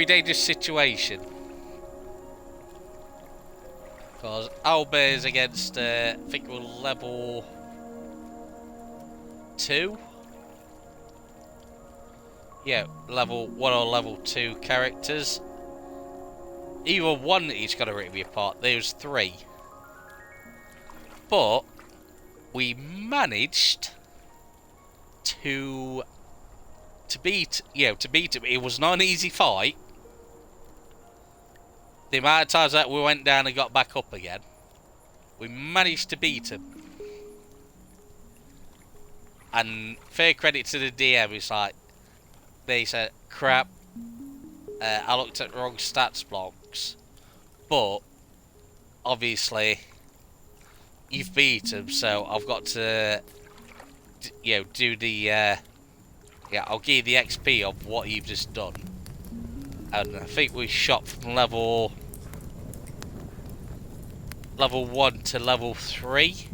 dangerous situation. Because owlbears against, I think we're level 2. Yeah, level 1 or level 2 characters. Either one he's got to rip me apart. There's 3. But we managed to beat him. It was not an easy fight. The amount of times that we went down and got back up again, we managed to beat him. And fair credit to the DM, it's like, they said, crap, I looked at the wrong stats blocks, but obviously you've beat him, so I've got to, do the, I'll give you the XP of what you've just done. And I think we shot from level 1 to level 3.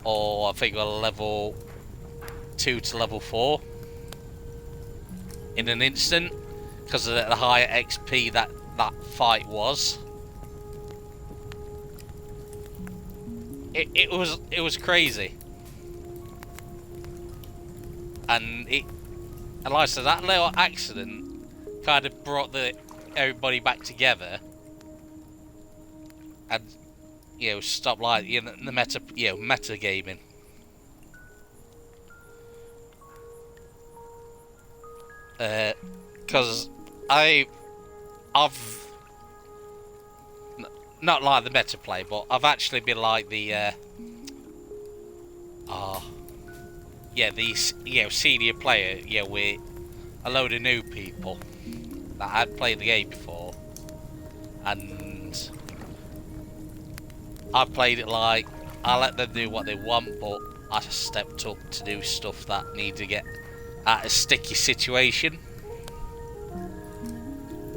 Or I think we're level 2 to level 4. In an instant. Because of the higher XP that fight was. It was crazy. And like I said, that little accident kind of brought everybody back together, and stop like the meta gaming. Because I've not like the meta play, but I've actually been like the senior player, with a load of new people that had played the game before, and I played it like I let them do what they want, but I stepped up to do stuff that need to get out of a sticky situation.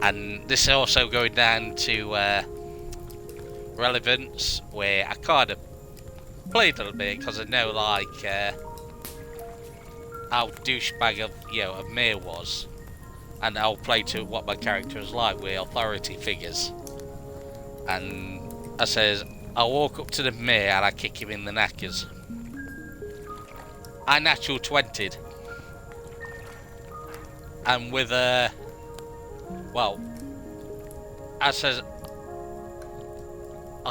And this is also going down to relevance, where I kind of played a little bit because I know like how douchebag of Mir was, and I'll play to what my character is like with authority figures. And I says, I'll walk up to the Mir and I kick him in the knackers. I natural 20'd. And with I says,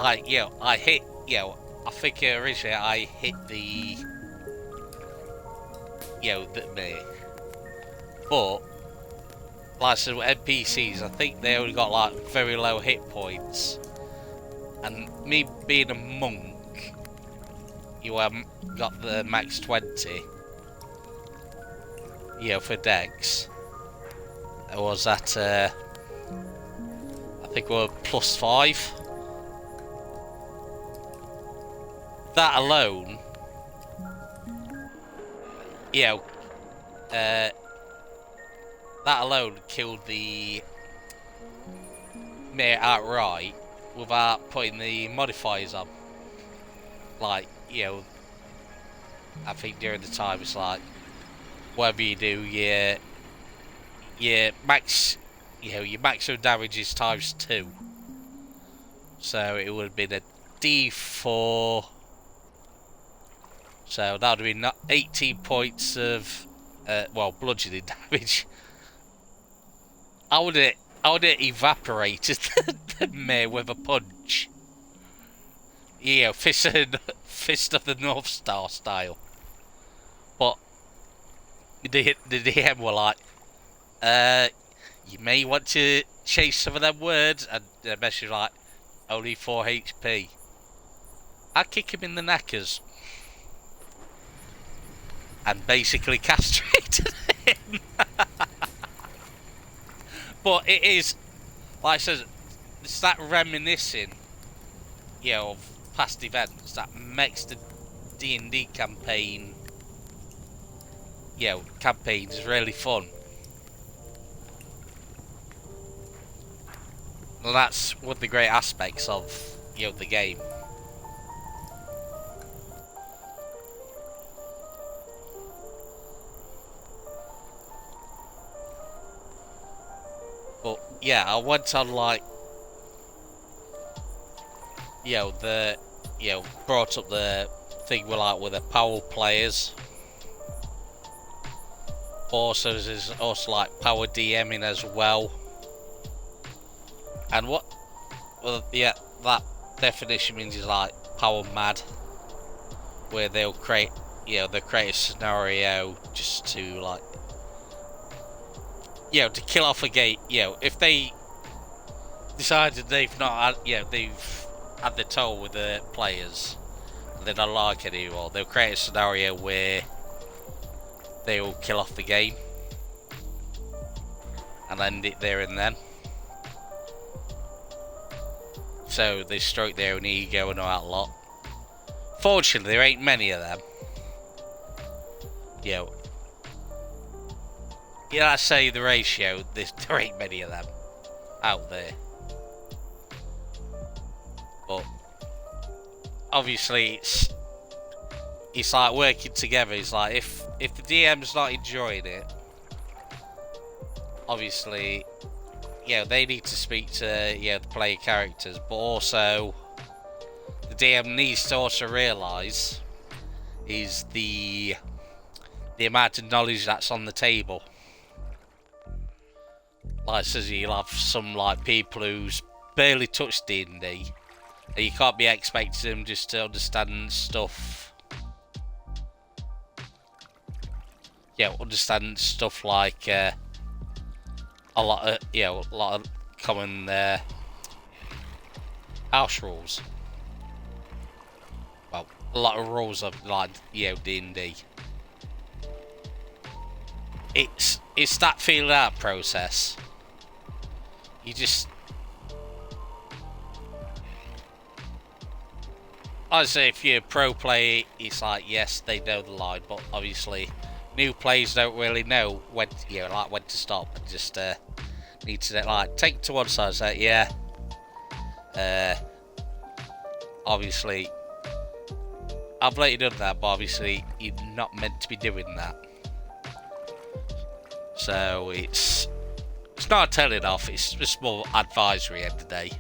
I hit, I think originally I hit the, me. But, like I said, with NPCs, I think they only got, like, very low hit points. And me being a monk, got the max 20, for Dex. I was at, I think we were +5. That alone, that alone killed the mate outright without putting the modifiers on. Like, I think during the time it's like, whatever you do, your max, your maximum damage is ×2. So it would have been a D4. So that would have been 18 points of, bludgeoning damage. I would have evaporated the mare with a punch. Fist of the North Star style. But the DM were like, you may want to change some of them words, and the message like, only 4 HP. I'd kick him in the knackers. And basically castrated him. But it is, like I said, it's that reminiscing, of past events that makes the D&D campaign, campaigns really fun. And that's one of the great aspects of, the game. But yeah, I went on like, brought up the thing with the power players. Also, there's also like power DMing as well. And that definition means is like power mad, where they'll create, they'll create a scenario just to like, to kill off a gate. If they decided they've not had, they've had the toll with the players, and they don't like it anymore, they'll create a scenario where they will kill off the game and end it there and then. So they stroke their own ego and all that lot. Fortunately, there ain't many of them. I say the ratio, there ain't many of them out there. But obviously it's like working together. It's like if the DM's not enjoying it, obviously, they need to speak to the player characters, but also the DM needs to also realise is the amount of knowledge that's on the table. Like, says you'll have some like people who's barely touched D&D, and you can't be expecting them just to understand stuff. Understand stuff like a lot of common house rules. Well, a lot of rules of like D&D. It's that feeling out process. You just, I'd say if you're a pro player, it's like yes, they know the line, but obviously new players don't really know when when to stop and just need to like take to one side and say obviously I've let you know that, but obviously you're not meant to be doing that. So it's not a telling off, it's just more advisory at the day.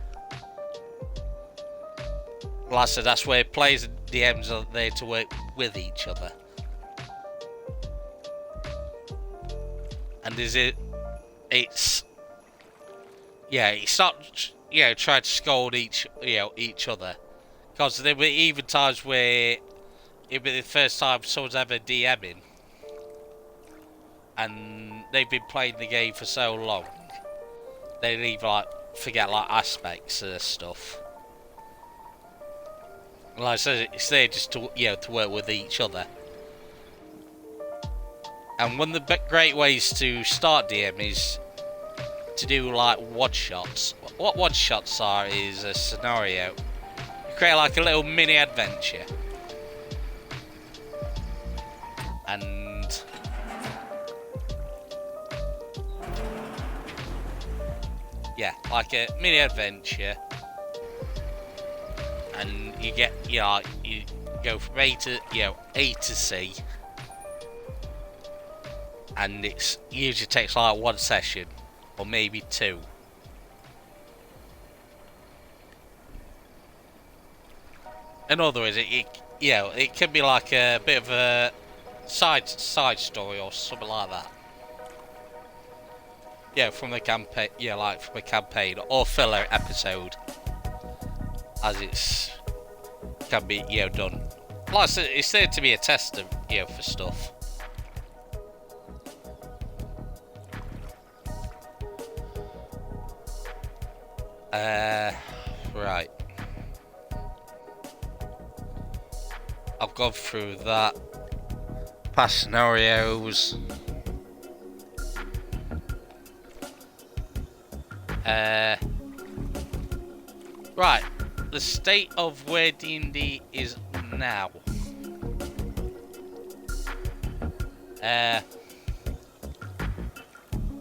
Like I said, that's where players and DMs are there to work with each other. And it's not try to scold each other. Because there were even times where it'd be the first time someone's ever DMing, and they've been playing the game for so long, they'd even like forget like aspects of stuff. Like I said, it's there just to to work with each other. And one of the great ways to start DM is to do like one shots. What one shots are is a scenario. You create like a little mini adventure, and yeah, like a mini adventure, and you get you go from A to C, and it usually takes like one session or maybe two. In other words, it can be like a bit of a side story or something like that. Yeah, from the campaign. Yeah, like from a campaign or filler episode, as it's can be done. Like I said, it's there to be a tester for stuff. Right. I've gone through that. Past scenarios. Right. The state of where D&D is now. Like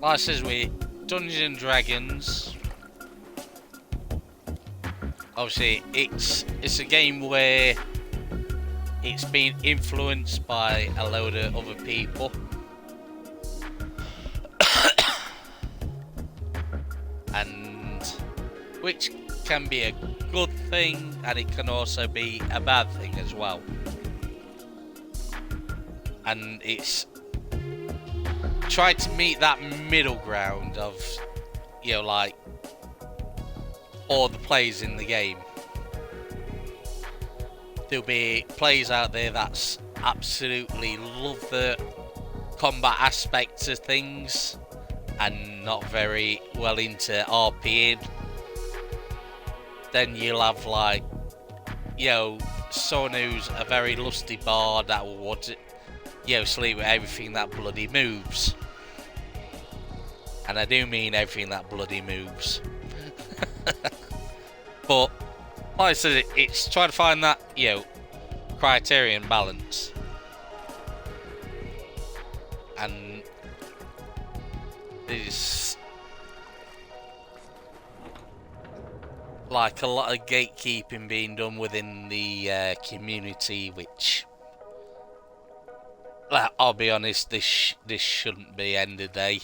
I says, we Dungeons and Dragons. Obviously, it's a game where it's been influenced by a load of other people. And which can be a good thing, and it can also be a bad thing as well. And it's trying to meet that middle ground of like all the players in the game. There'll be players out there that's absolutely love the combat aspects of things and not very well into RPing. Then you'll have like someone who's a very lusty bard that will want to sleep with everything that bloody moves. And I do mean everything that bloody moves. But like I said, it's trying to find that criterion balance, and there's like a lot of gatekeeping being done within the community, which I'll be honest, this shouldn't be end of day.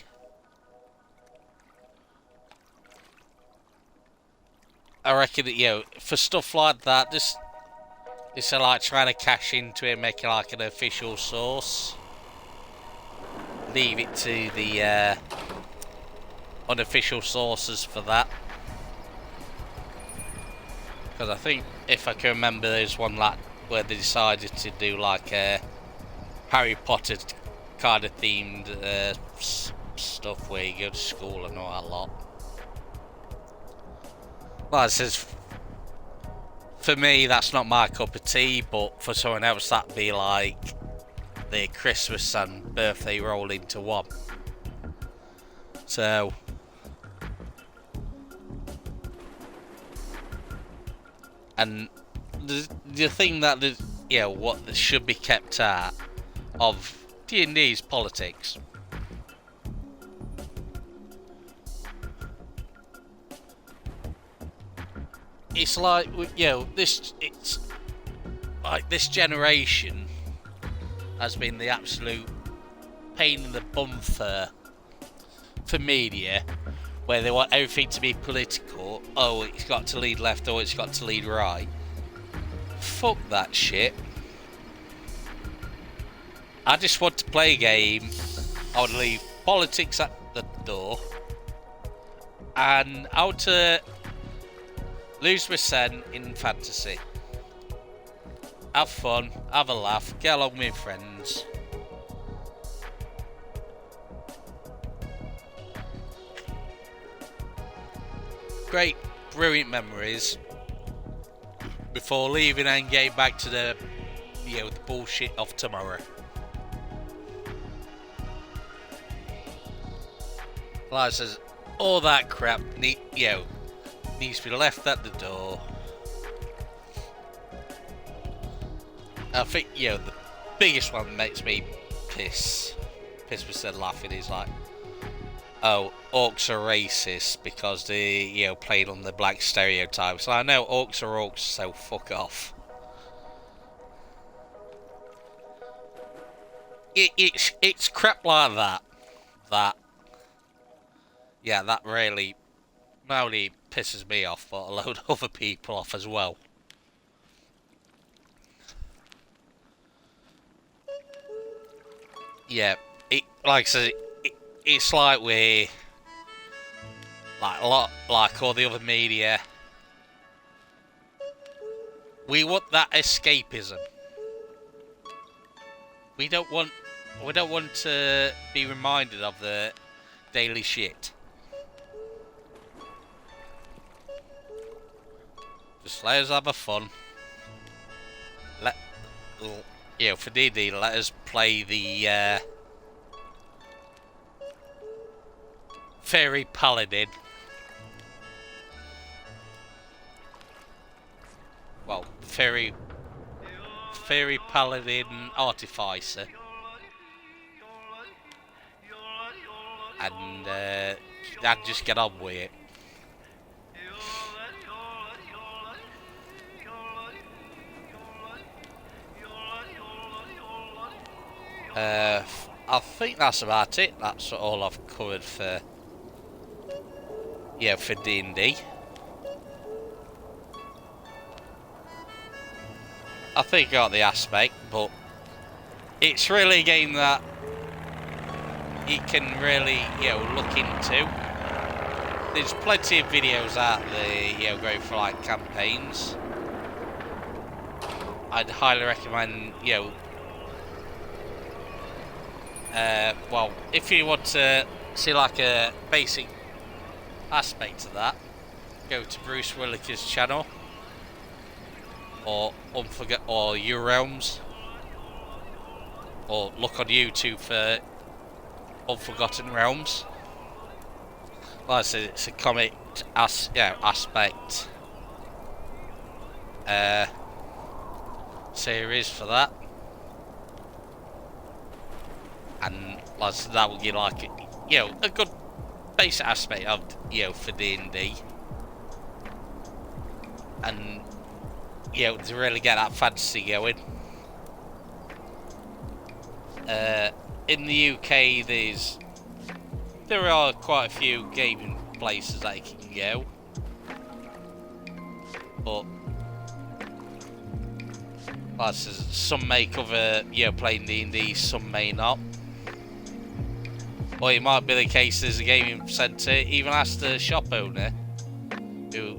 I reckon that, for stuff like that, this is like trying to cash into it, make it like an official source. Leave it to the unofficial sources for that. Because I think, if I can remember, there's one where they decided to do like a Harry Potter kind of themed stuff where you go to school and all that lot. Well, it says, for me, that's not my cup of tea, but for someone else, that'd be like their Christmas and birthday roll into one. So, and the thing that what should be kept out of D&D is politics. It's like it's like this generation has been the absolute pain in the bum for media, where they want everything to be political. Oh, it's got to lead left, or it's got to lead right. Fuck that shit. I just want to play a game. I would leave politics at the door, and I want to Lose percent in fantasy. Have fun, have a laugh, get along with friends. Great, brilliant memories before leaving and getting back to the, the bullshit of tomorrow. Like I says, all that crap needs to be left at the door. I think, the biggest one that makes me piss myself laughing is like, oh, orcs are racist because they, played on the black stereotypes. I know orcs are orcs, so fuck off. It's crap like that. That really not only pisses me off, but a load of other people off as well. Yeah, like I said, it's like we, like all the other media, we want that escapism. We don't want to be reminded of the daily shit. Just let us have a fun. For D&D, let us play the Fairy Paladin. Well, Fairy Paladin Artificer. And just get on with it. I think that's about it. That's all I've covered for D&D. I think I got the aspect, but it's really a game that you can really, look into. There's plenty of videos out there, going for like campaigns. I'd highly recommend, well, if you want to see like a basic aspect of that, go to Bruce Williker's channel, or Your Realms, or look on YouTube for Unforgotten Realms. Like I said, it's a comic aspect series for that. And like I said, that will give like a good basic aspect of for D&D, and to really get that fantasy going. In the UK, there are quite a few gaming places that you can go, but like I said, some may cover playing D&D, some may not. Or it might be the case there's a gaming centre, even ask the shop owner who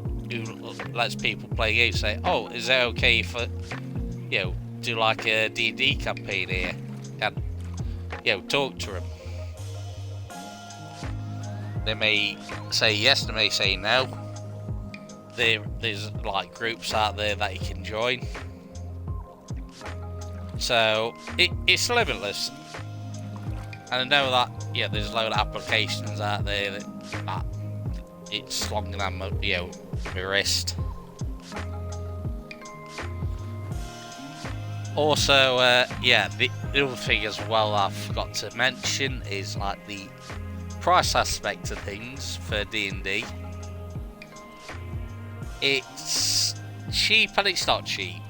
lets people play games, say, oh, is it okay if do like a D&D campaign here? And talk to them. They may say yes, they may say no. There's like groups out there that you can join. So it's limitless. And I know that there's a load of applications out there that it's longer than my wrist. Also, the other thing as well I forgot to mention is like the price aspect of things for D&D. It's cheap and it's not cheap.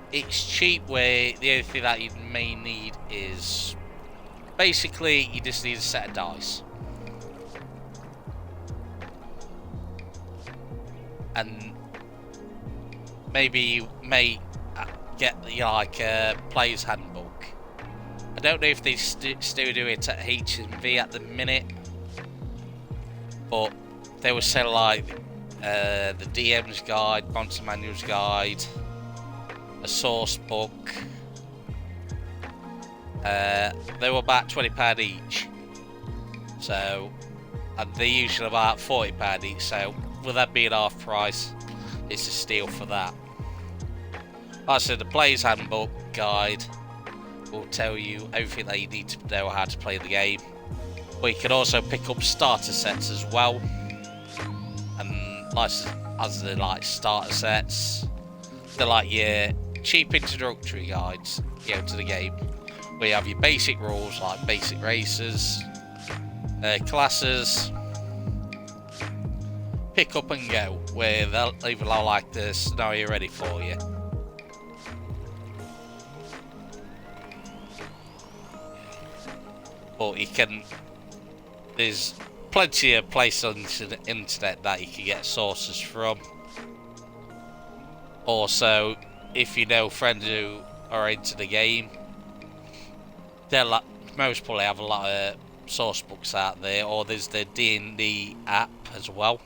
It's cheap where the only thing that you may need is basically you just need a set of dice. And maybe you may get like a player's handbook. I don't know if they still do it at HMV at the minute, but they were selling like the DM's guide, Monster Manual's guide, a source book. They were about £20 each. So, and they're usually about £40 each. So, with that being half price, it's a steal for that. Like I said, the Player's Handbook guide will tell you everything that you need to know how to play the game. But you can also pick up starter sets as well. And like, as they're like starter sets, they're like your cheap introductory guides, you know, to the game. Where you have your basic rules like basic races, classes, pick up and go, where they'll even have like the scenario ready for you. But you can, there's plenty of places on the internet that you can get sources from. Also, if you know friends who are into the game, they'll most probably have a lot of source books out there, or there's the D&D app as well,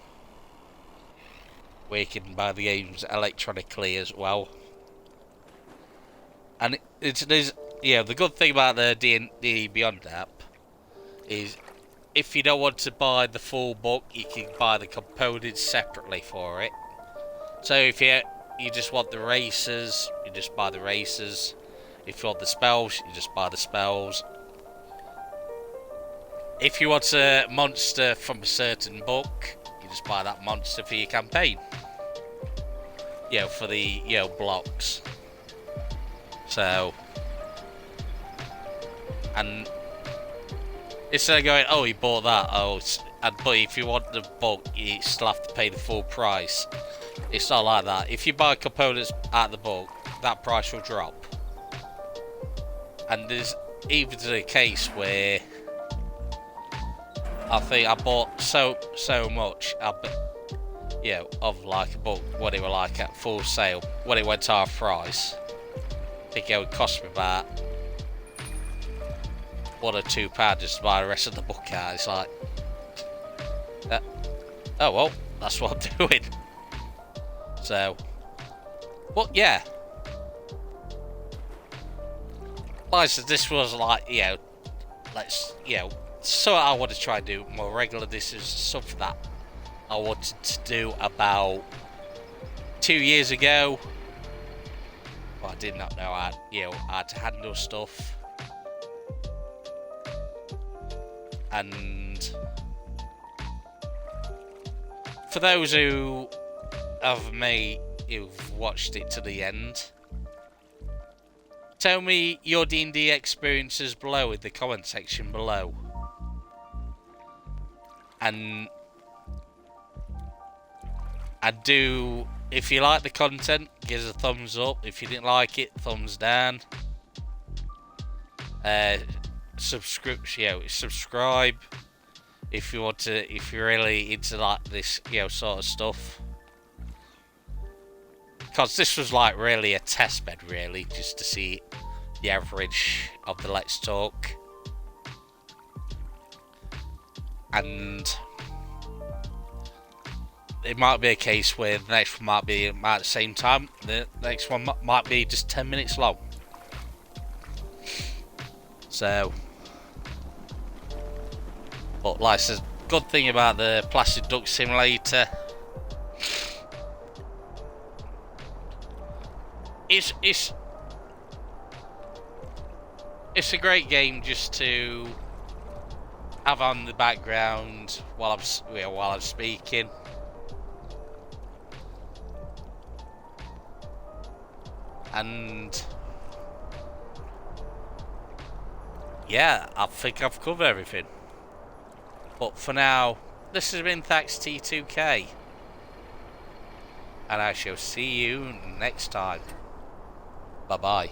where you can buy the games electronically as well. And there's, you know, the good thing about the D&D Beyond app is if you don't want to buy the full book, you can buy the components separately for it. So if you just want the races, you just buy the races. If you want the spells, you just buy the spells. If you want a monster from a certain book, you just buy that monster for your campaign. You know, for the, you know, blocks. So, and instead of going, oh, you bought that, but if you want the book, you still have to pay the full price. It's not like that. If you buy components out of the book, that price will drop. And there's even a case where I think I bought so much, you know, of like a book when it was like at full sale, when it went to half price. I think it would cost me about £1 or £2 just to buy the rest of the book out. It's like, oh well, that's what I'm doing. So, but yeah. Like I said, this was like, you know, so I want to try and do more regular. This is something that I wanted to do about 2 years ago. But I did not know how to handle stuff. And for those who who've watched it to the end, tell me your D&D experiences below in the comment section below. And if you like the content, give us a thumbs up. If you didn't like it, thumbs down. Subscribe if you want to, if you're really into like this, you know, sort of stuff. Because this was like really a test bed, really, just to see the average of the Let's Talk. And it might be a case where the next one might be at the same time. The next one might be just 10 minutes long. So, but like I said, good thing about the Plastic Duck Simulator, it's a great game just to have on the background while I'm speaking. And yeah, I think I've covered everything. But for now, this has been Thax T2K, and I shall see you next time. Bye bye.